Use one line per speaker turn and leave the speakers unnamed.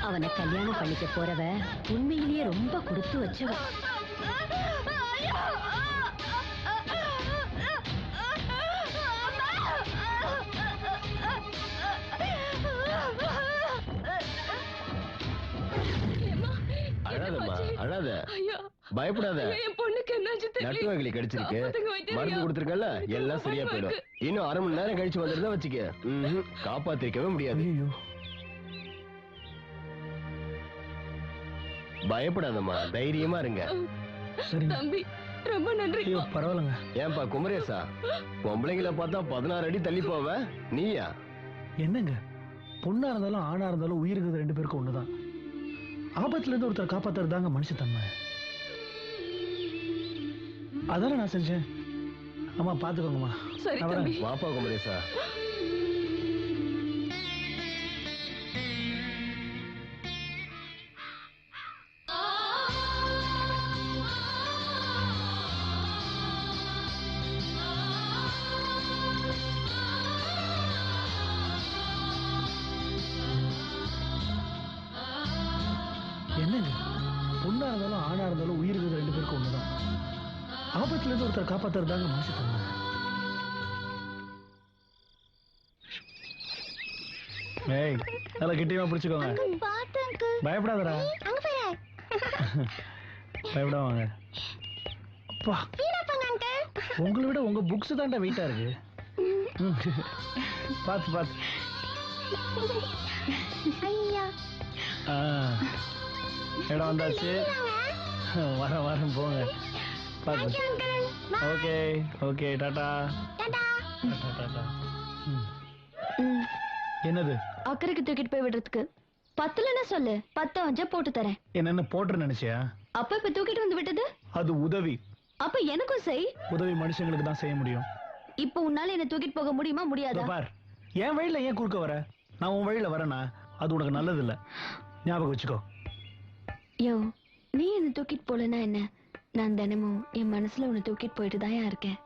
அவனை கல்யாணம் பண்ணிக்க போறவ உண்மையிலேயே ரொம்ப கொடுத்து வச்சவ.
அழாதம்மா, அழாத, பயப்படாத. நட்டு வகலி கடிச்சிருக்கு, மருந்து கொடுத்துருக்கல, எல்லாம் சரியா போயிடும். இன்னும் அரை மணி நேரம் கழிச்சு வந்துருந்தா வச்சுக்க, காப்பாத்திருக்கவே முடியாது. பயப்படாதம்மா, தைரியமா இருங்க.
தம்பி ரொம்ப நன்றி.
பரவாயில்லைங்க.
ஏன்பா குமரேசா, பொம்பளைங்களை பார்த்தா 16 அடி தள்ளி போவ, நீயா?
என்னங்க, பொண்ணா இருந்தாலும் ஆணா இருந்தாலும் உயிருக்கு 2 பேருக்கும் ஒண்ணுதான். ஆபத்துல இருந்து ஒருத்தர் காப்பாத்துறது தாங்க மனுஷத்தன்மை. அதான நான் செஞ்சேன். அம்மா பாத்துக்கோங்கம்மா.
சரி தம்பி.
வாப்பா குமரேசா.
என்னங்க, பொண்ணா இருந்தாலும் ஆணா இருந்தாலும் உயிருக்கு 2 பேருக்கும் ஒண்ணுதான். ஆபத்துல இருந்து ஒருத்தர் காப்பாத்துறது தாங்க மனுஷத்தன்மை. ஏய், நல்லா கிட்டியமா பிடிச்சுக்கோங்க. பயப்படாதடா. பயப்படாவாங்க. அப்பா, உங்களை விட உங்க புக்ஸ் தான்டா வெயிட்டா இருக்கு. பாத்து பாத்து. இடம் வந்தாச்சு. வரேன் போங்க. Okay okay, Tata. என்னது?
அக்கறைக்கு தூக்கிட்டு போய் விடுறதுக்கு 10 சொல்லு, 10 வஞ்சா போட்டு தரேன்.
என்ன போட்டு நினைச்சியா?
அப்ப இப்ப தூக்கிட்டு வந்து விட்டது
அது உதவி.
அப்ப எனக்கும் செய்.
உதவி மனுஷங்களுக்கு தான் செய்ய முடியும்.
இப்ப உன்னால என்ன தூக்கிட்டு போக முடியுமா முடியாதா?
பார், என் வழியில ஏன் குறுக்க வர? நான் உன் வழியில வரேனா அது உனக்கு நல்லது இல்ல, ஞாபகம் வச்சுக்கோ.
யோ, நீ என்ன தூக்கிட்டு போலனா என்ன? நான் தினமும் என் மனசுல உன்னை தூக்கிட்டு போயிட்டு தான் இருக்கேன்.